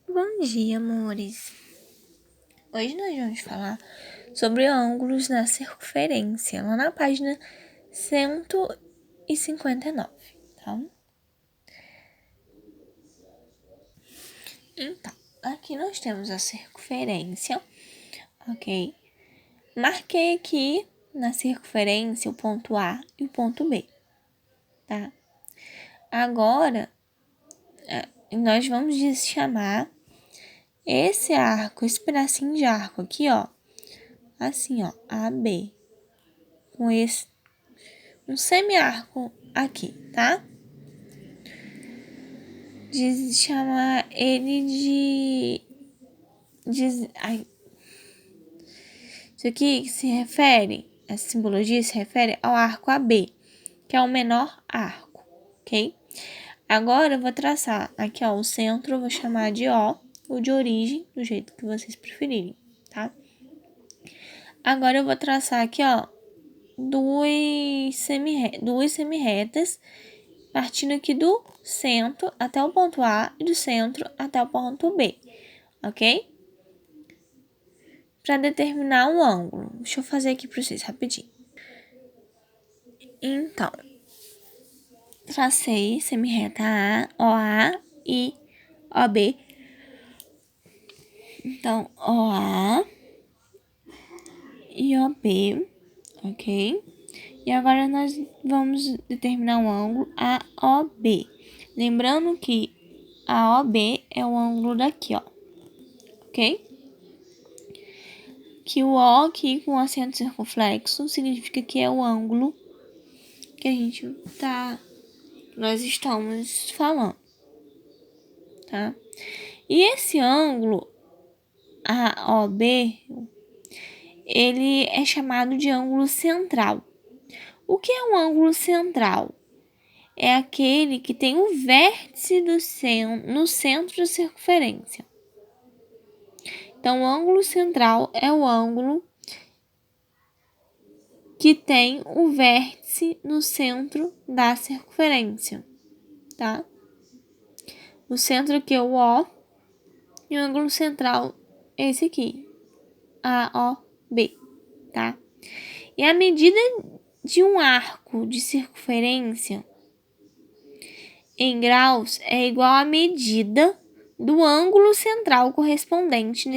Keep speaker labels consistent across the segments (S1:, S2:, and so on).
S1: Bom dia, amores! Hoje nós vamos falar sobre ângulos na circunferência, lá na página 159, tá? Então, aqui nós temos a circunferência, ok? Marquei aqui na circunferência o ponto A e o ponto B, tá? Agora, nós vamos chamar esse arco, esse pedacinho de arco aqui, ó, assim, ó, AB, com um semi-arco aqui, tá? Chamar ele ai. Isso aqui essa simbologia se refere ao arco AB, que é o menor arco, ok? Agora eu vou traçar aqui, ó, o centro, eu vou chamar de O, ou de origem, do jeito que vocês preferirem, tá? Agora eu vou traçar aqui, ó, duas semi-retas, partindo aqui do centro até o ponto A e do centro até o ponto B, ok? Para determinar o ângulo. Deixa eu fazer aqui para vocês rapidinho. Então, tracei semi-reta OA e OB. Então, OA e OB, ok? E agora nós vamos determinar o ângulo AOB. Lembrando que AOB é o ângulo daqui, ó, ok? Que o O aqui com acento circunflexo significa que é o ângulo que nós estamos falando, tá? E esse ângulo AOB, ele é chamado de ângulo central. O que é um ângulo central? É aquele que tem o vértice no centro da circunferência. Então, o ângulo central é o ângulo que tem o vértice no centro da circunferência, tá? O centro aqui é o O e o ângulo central é esse aqui, AOB, tá? E a medida de um arco de circunferência em graus é igual à medida do ângulo central correspondente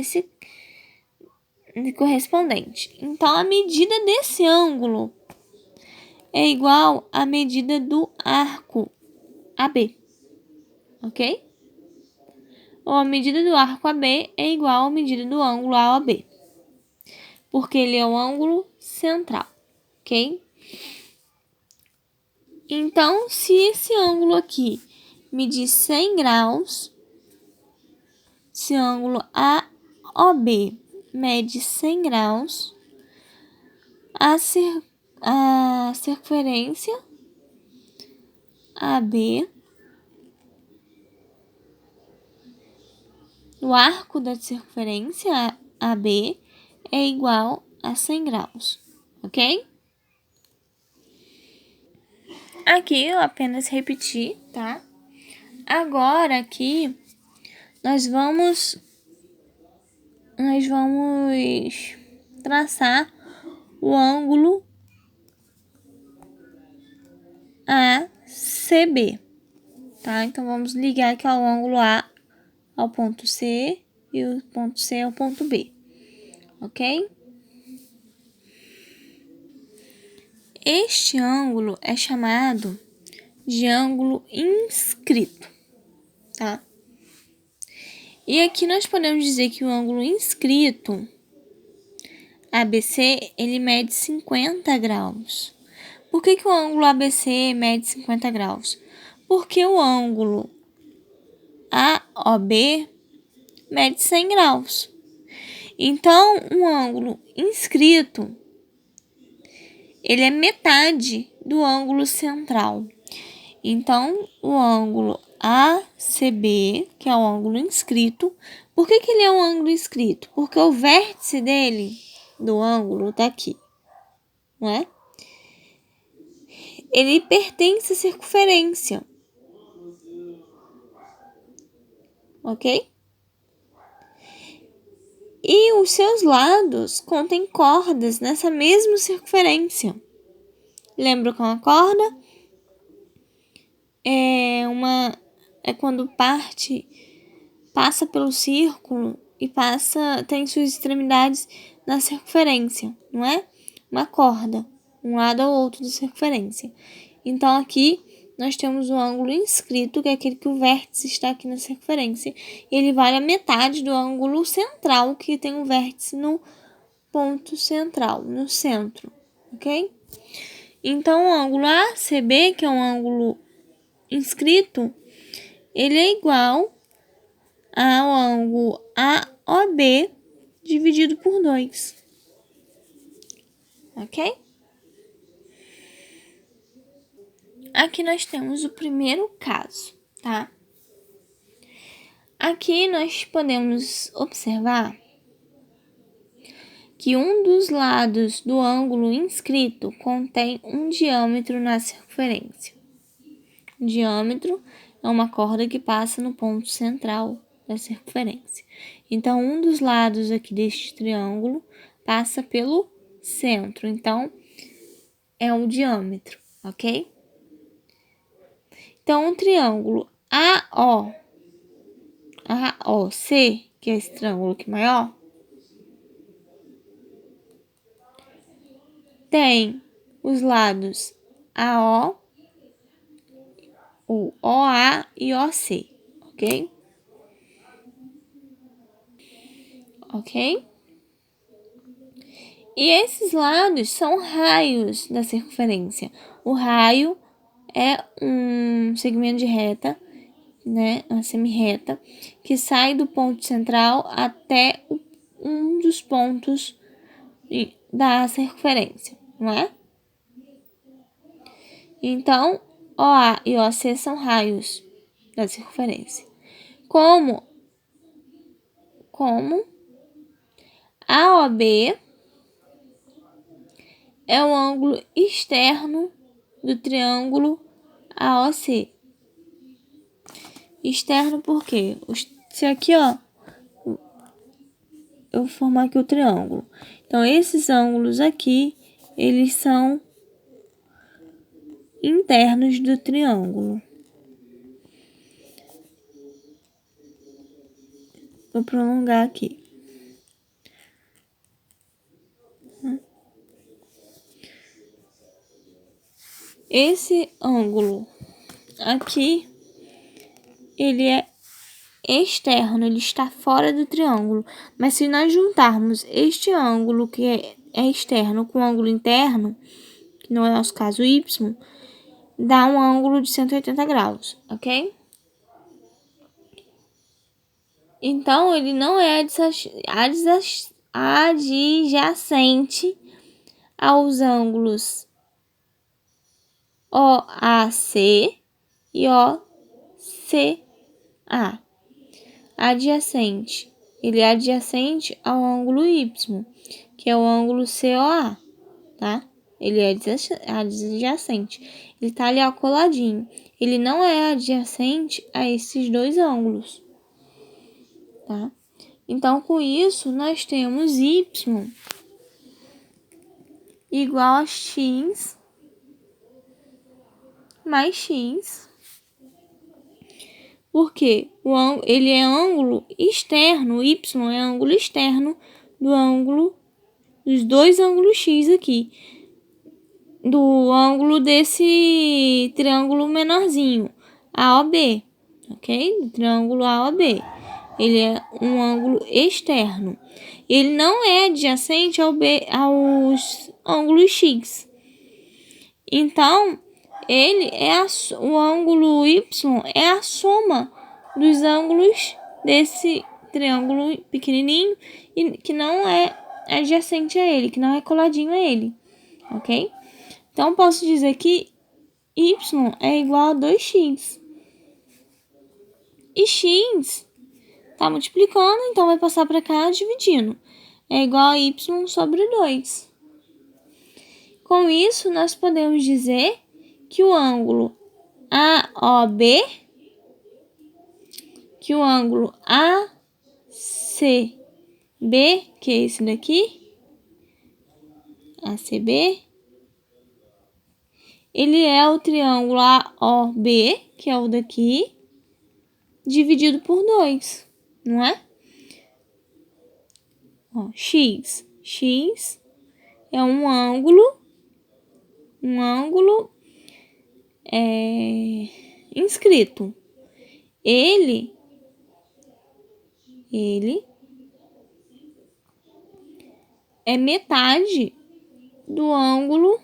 S1: Então, a medida desse ângulo é igual à medida do arco AB, ok? Ou a medida do arco AB é igual à medida do ângulo AOB, porque ele é o ângulo central, ok? Então, se esse ângulo aqui medir 100 graus, esse ângulo AOB mede 100 graus, a circunferência AB, o arco da circunferência AB é igual a 100 graus, ok? Aqui eu apenas repeti, tá? Agora aqui nós vamos traçar o ângulo ACB, tá? Então vamos ligar aqui ao ângulo A ao ponto C e o ponto C ao ponto B, ok? Este ângulo é chamado de ângulo inscrito, tá? E aqui nós podemos dizer que o ângulo inscrito ABC, ele mede 50 graus. Por que o ângulo ABC mede 50 graus? Porque o ângulo AOB mede 100 graus. Então, um ângulo inscrito, ele é metade do ângulo central. Então, o ângulo ACB, que é o ângulo inscrito, por que ele é um ângulo inscrito? Porque o vértice dele, do ângulo, tá aqui, não é? Ele pertence à circunferência, ok? E os seus lados contêm cordas nessa mesma circunferência. Lembra com a corda? É quando passa pelo círculo e tem suas extremidades na circunferência, não é? Uma corda, um lado ao outro da circunferência. Então, aqui nós temos o ângulo inscrito, que é aquele que o vértice está aqui na circunferência. E ele vale a metade do ângulo central, que tem o vértice no ponto central, no centro, ok? Então, o ângulo ACB, que é um ângulo inscrito, ele é igual ao ângulo AOB dividido por 2, ok? Aqui nós temos o primeiro caso, tá? Aqui nós podemos observar que um dos lados do ângulo inscrito contém um diâmetro na circunferência. O diâmetro é uma corda que passa no ponto central da circunferência. Então, um dos lados aqui deste triângulo passa pelo centro. Então, é o diâmetro, ok? Então, o triângulo AOC, que é esse triângulo aqui maior, tem os lados AO, o OA e OC, ok? Ok? E esses lados são raios da circunferência. O raio é um segmento de reta, né, uma semirreta, que sai do ponto central até um dos pontos da circunferência, não é? Então, OA e OC são raios da circunferência. Como AOB é o ângulo externo do triângulo AOC. Externo por quê? Se aqui, ó, eu vou formar aqui o triângulo. Então, esses ângulos aqui, eles são internos do triângulo. Vou prolongar aqui. Esse ângulo aqui, ele é externo, ele está fora do triângulo. Mas se nós juntarmos este ângulo que é externo com o ângulo interno, que não é nosso caso y, dá um ângulo de 180 graus, ok? Então, ele não é adjacente aos ângulos OAC e OCA. Adjacente. Ele é adjacente ao ângulo Y, que é o ângulo COA, tá? Ele é adjacente. Ele tá ali coladinho. Ele não é adjacente a esses dois ângulos, tá? Então, com isso, nós temos Y igual a X mais X. Porque ele é ângulo externo, o Y é ângulo externo dos dois ângulos X aqui. Do ângulo desse triângulo menorzinho, AOB, ok? Do triângulo AOB. Ele é um ângulo externo. Ele não é adjacente aos ângulos X. Então, o ângulo Y é a soma dos ângulos desse triângulo pequenininho e que não é adjacente a ele, que não é coladinho a ele, ok? Então, posso dizer que Y é igual a 2x. E x está multiplicando, então vai passar para cá dividindo. É igual a y sobre 2. Com isso, nós podemos dizer que o ângulo AOB, que o ângulo ACB B, que é esse daqui, ACB, ele é o triângulo AOB, que é o daqui, dividido por 2, não é? Ó, X. X é um ângulo inscrito. Ele é metade do ângulo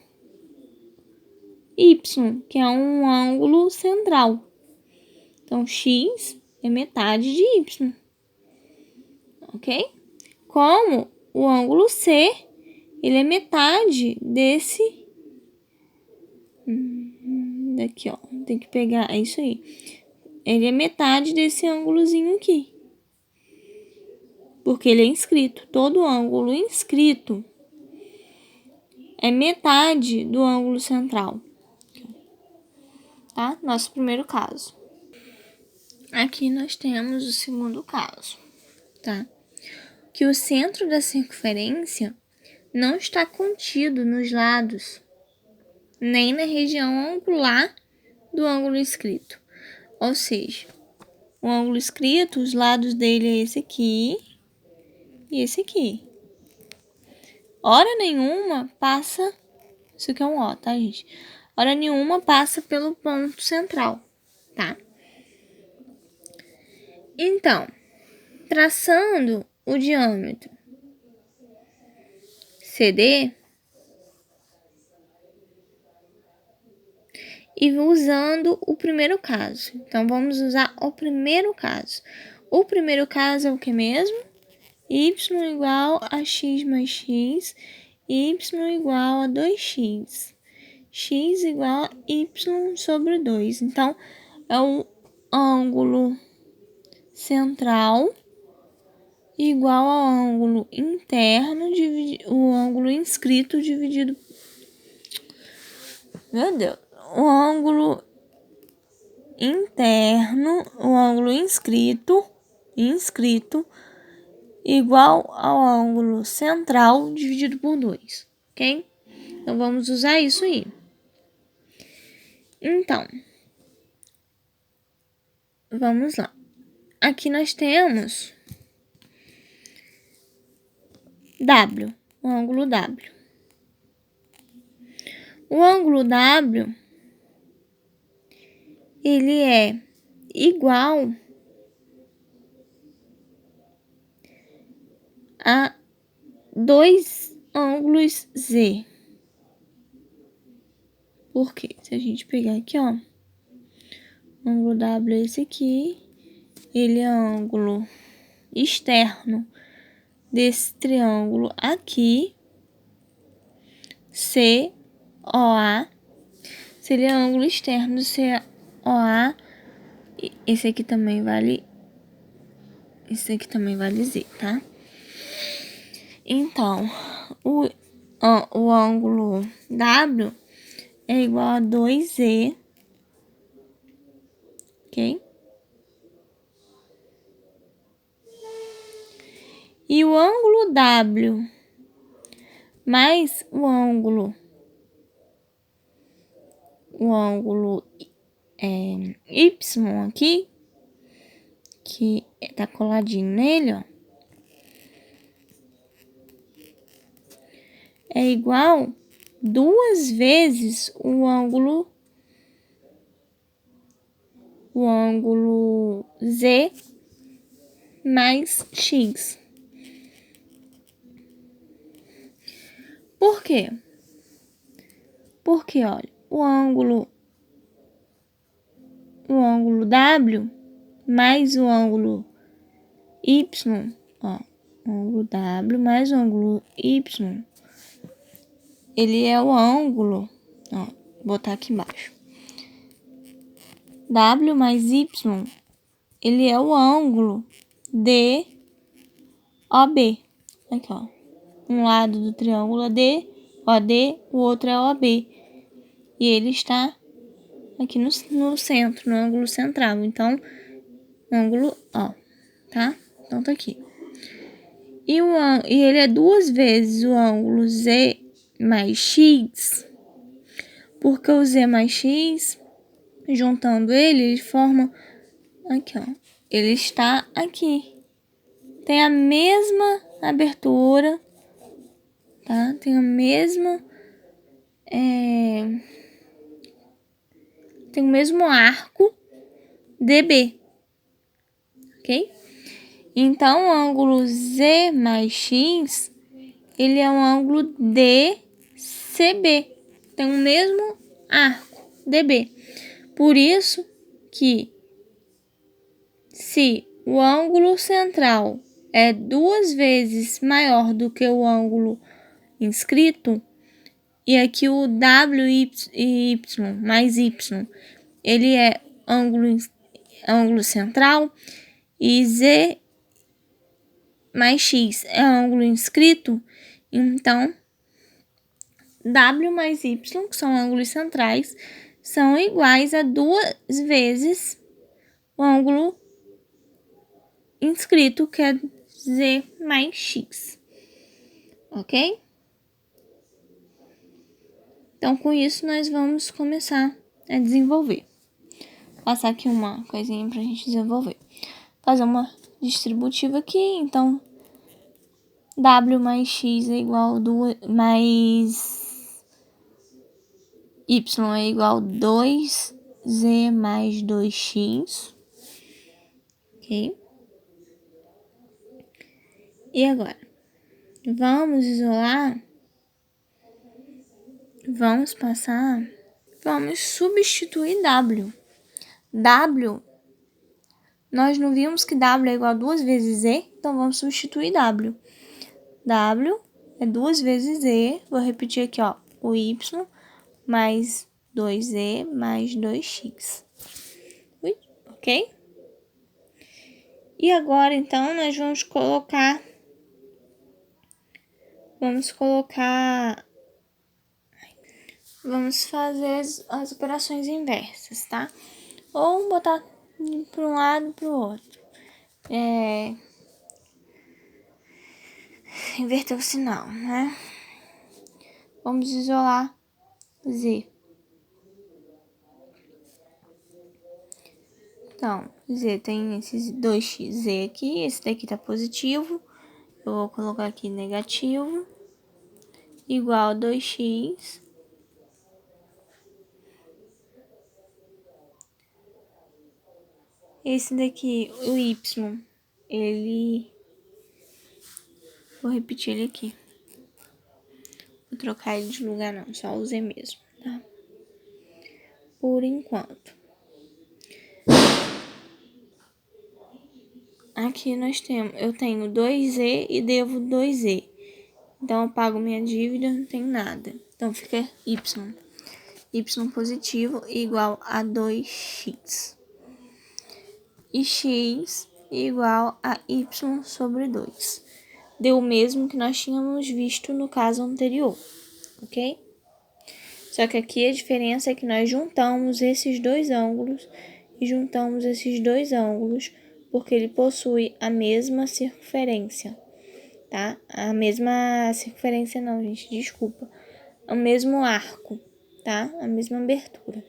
S1: Y, que é um ângulo central. Então, X é metade de Y, ok? Como o ângulo C, ele é metade desse... Daqui, ó. Tem que pegar... É isso aí. Ele é metade desse ângulozinho aqui. Porque ele é inscrito. Todo ângulo inscrito é metade do ângulo central. Tá? Nosso primeiro caso. Aqui nós temos o segundo caso, tá? Que o centro da circunferência não está contido nos lados, nem na região angular do ângulo inscrito. Ou seja, o ângulo inscrito, os lados dele é esse aqui e esse aqui. Hora nenhuma passa... Isso aqui é um O, tá, gente? Hora nenhuma passa pelo ponto central, tá? Então, traçando o diâmetro CD e usando o primeiro caso. Então, vamos usar o primeiro caso. O primeiro caso é o que mesmo? Y igual a x mais x, y igual a 2x, x igual a y sobre 2. Então, é o ângulo central igual ao ângulo interno, o ângulo inscrito dividido... Meu Deus! O ângulo interno, o ângulo inscrito igual ao ângulo central dividido por 2, ok? Então, vamos usar isso aí. Então, vamos lá. Aqui nós temos W, o ângulo W. O ângulo W, ele é igual a 2 ângulos Z. Por quê? Se a gente pegar aqui, ó, o ângulo W é esse aqui, ele é ângulo externo desse triângulo aqui, COA. Se ele é ângulo externo do COA, esse aqui também vale Z, tá? Então, o ângulo W é igual a 2Z, ok? E o ângulo W mais o ângulo Y aqui, que tá coladinho nele, ó, é igual 2 vezes o ângulo Z mais X. Por quê? Porque, olha, o ângulo W mais o ângulo Y, ó, o ângulo W mais o ângulo Y, ele é o ângulo, ó, vou botar aqui embaixo. W mais Y, ele é o ângulo DOB. Aqui, ó. Um lado do triângulo é OD, o outro é OB. E ele está aqui no centro, no ângulo central. Então, ângulo O, tá? Então, tá aqui. e ele é 2 vezes o ângulo Z mais X, porque o Z mais X, juntando ele forma aqui, ó. Ele está aqui. Tem a mesma abertura, tá? Tem a mesma... tem o mesmo arco DB, ok? Então, o ângulo Z mais X, ele é um ângulo DCB. Tem o mesmo arco DB. Por isso que se o ângulo central é 2 vezes maior do que o ângulo inscrito, e aqui o WY mais Y, ele é ângulo central, e Z mais X é ângulo inscrito, então W mais Y, que são ângulos centrais, são iguais a 2 vezes o ângulo inscrito, que é Z mais X. Ok? Então, com isso, nós vamos começar a desenvolver. Vou passar aqui uma coisinha para a gente desenvolver. Fazer uma distributiva aqui, então, W mais X é igual a 2, mais Y é igual a 2Z mais 2X. Ok? E agora? Vamos isolar. Vamos passar. Vamos substituir W. W, nós não vimos que W é igual a 2 vezes Z, então vamos substituir W. W é 2 vezes Z, vou repetir aqui, ó, o Y mais 2Z mais 2X. Ok? E agora, então, nós vamos fazer as operações inversas, tá? Ou botar para um lado e para o outro. Inverter o sinal, né? Vamos isolar Z. Então, Z tem esses 2Z aqui, esse daqui tá positivo. Eu vou colocar aqui negativo, igual a 2x. Esse daqui, o Y, ele... Vou repetir ele aqui. Vou trocar ele de lugar não, só o Z mesmo, tá? Por enquanto. Aqui eu tenho 2Z e devo 2Z. Então, eu pago minha dívida, não tem nada. Então, fica Y. Y positivo igual a 2x. E x igual a y sobre 2. Deu o mesmo que nós tínhamos visto no caso anterior, ok? Só que aqui a diferença é que nós juntamos esses dois ângulos e juntamos esses dois ângulos porque ele possui a mesma circunferência, tá? A mesma circunferência não, gente, desculpa. O mesmo arco, tá? A mesma abertura.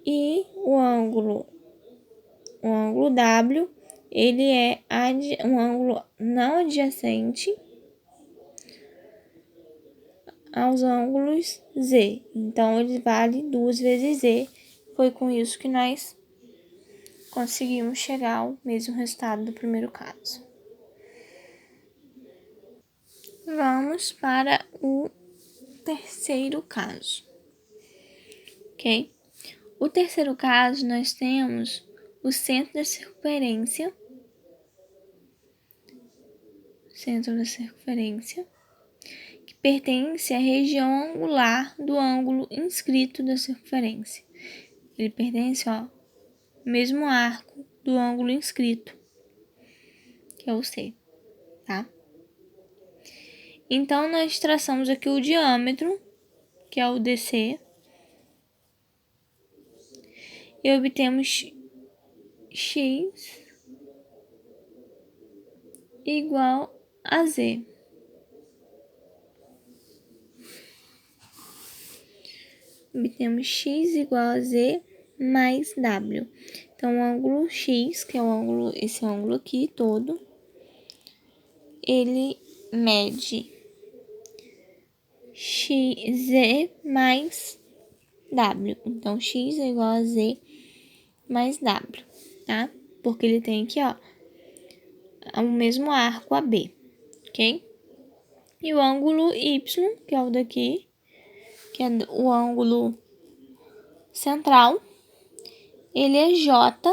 S1: E o ângulo W, ele é um ângulo não adjacente aos ângulos Z. Então, ele vale 2 vezes Z. Foi com isso que nós conseguimos chegar ao mesmo resultado do primeiro caso. Vamos para o terceiro caso, ok? O terceiro caso, nós temos o centro da circunferência, que pertence à região angular do ângulo inscrito da circunferência. Ele pertence ao mesmo arco do ângulo inscrito, que é o C, tá? Então, nós traçamos aqui o diâmetro, que é o DC, e obtemos x igual a Z. Obtemos x igual a Z mais W. Então, o ângulo X, que é o ângulo, esse ângulo aqui todo, ele mede Z mais W. Então, X é igual a Z mais W, tá? Porque ele tem aqui, ó, o mesmo arco AB, ok? E o ângulo Y, que é o daqui, que é o ângulo central, ele é J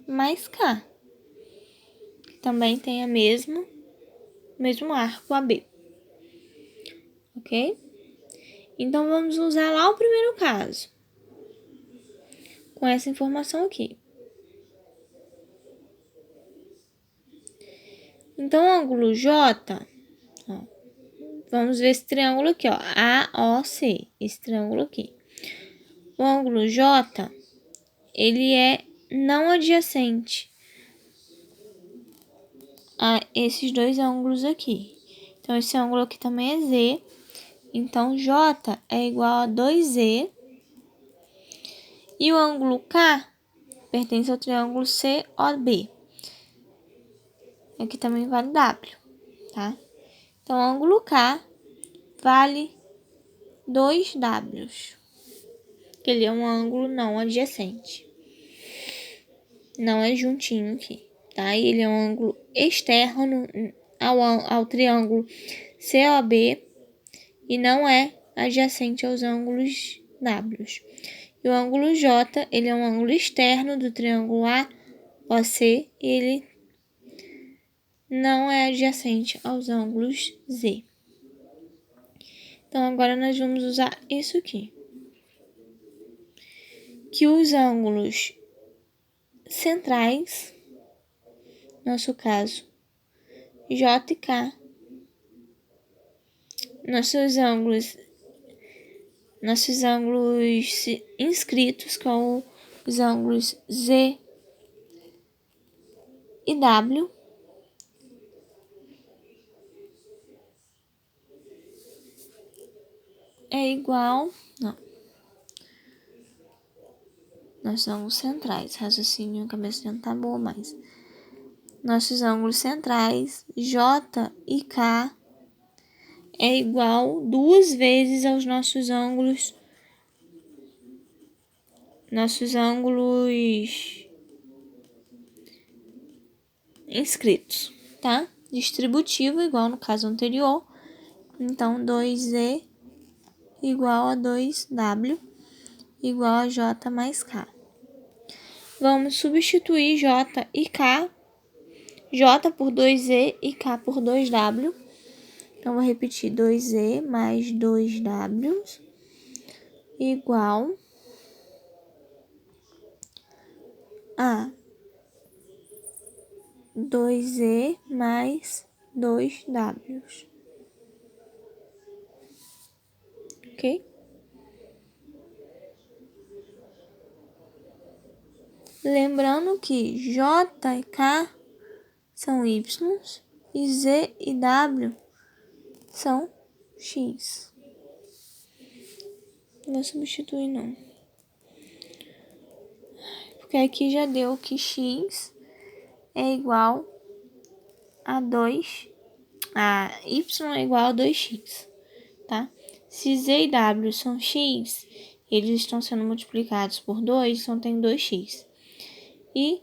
S1: mais K, que também tem o mesmo arco AB, ok? Então, vamos usar lá o primeiro caso, com essa informação aqui. Então, o ângulo J, ó, vamos ver esse triângulo aqui, ó, AOC, esse triângulo aqui. O ângulo J, ele é não adjacente a esses dois ângulos aqui. Então, esse ângulo aqui também é Z. Então, J é igual a 2Z. E o ângulo K pertence ao triângulo COB. Aqui também vale W, tá? Então, o ângulo K vale 2W. Que ele é um ângulo não adjacente. Não é juntinho aqui, tá? E ele é um ângulo externo ao triângulo COB e não é adjacente aos ângulos W. E o ângulo J, ele é um ângulo externo do triângulo AOC e ele não é adjacente aos ângulos Z. Então, agora nós vamos usar isso aqui. Que os ângulos centrais, nosso caso, J e K, nossos ângulos inscritos com os ângulos Z e W, é igual, nossos ângulos centrais, raciocínio, a cabeça não tá boa mais. Nossos ângulos centrais, J e K, é igual 2 vezes aos nossos ângulos inscritos, tá? Distributivo igual no caso anterior. Então, 2Z igual a 2W igual a J mais K. Vamos substituir J e K, J por 2Z e K por 2W. Então, vou repetir, 2Z mais 2W igual a 2Z mais 2W. Ok? Lembrando que J e K são Y e Z e W são X. Não vou substituir, não. Porque aqui já deu que X é igual a 2, Y é igual a 2x, tá? Se Z e W são X, eles estão sendo multiplicados por 2, então tem 2x. E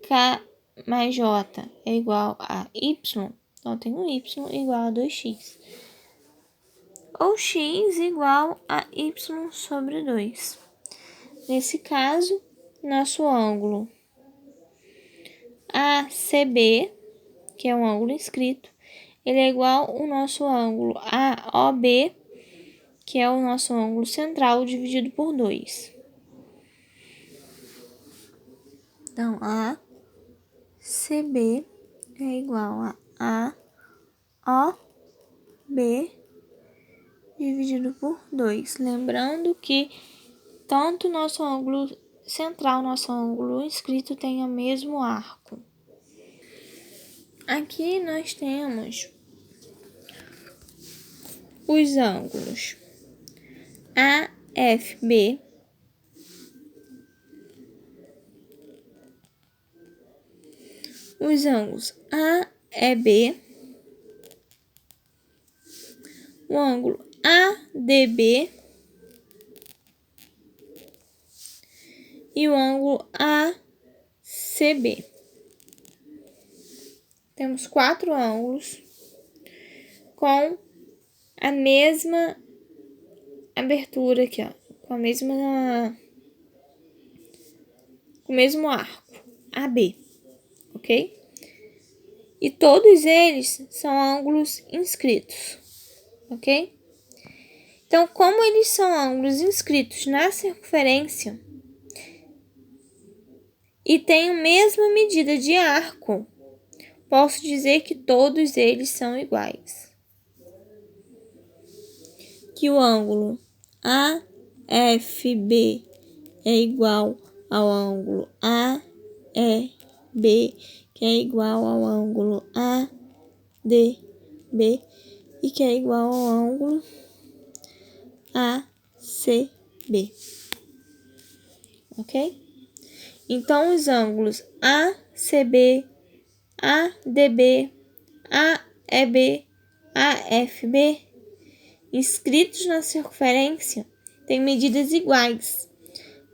S1: K mais J é igual a Y, então tem um Y igual a 2x. Ou X igual a Y sobre 2. Nesse caso, nosso ângulo ACB, que é um ângulo inscrito, ele é igual ao nosso ângulo AOB, que é o nosso ângulo central dividido por 2. Então, ACB é igual a AOB dividido por 2. Lembrando que tanto nosso ângulo central, nosso ângulo inscrito tem o mesmo arco. aqui nós temos os ângulos AFB, os ângulos AEB, o ângulo ADB e o ângulo ACB. Temos 4 ângulos com a mesma abertura aqui, ó, com o mesmo arco, AB, ok? E todos eles são ângulos inscritos, ok? Então, como eles são ângulos inscritos na circunferência e têm a mesma medida de arco, posso dizer que todos eles são iguais. Que o ângulo AFB é igual ao ângulo AEB, que é igual ao ângulo ADB e que é igual ao ângulo ACB. Ok? Então, os ângulos ACB, ADB, AEB, AFB inscritos na circunferência têm medidas iguais,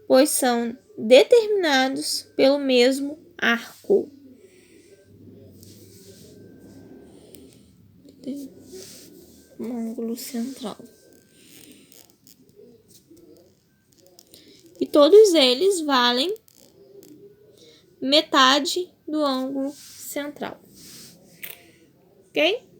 S1: pois são determinados pelo mesmo arco. Um ângulo central. E todos eles valem metade do ângulo central. Ok?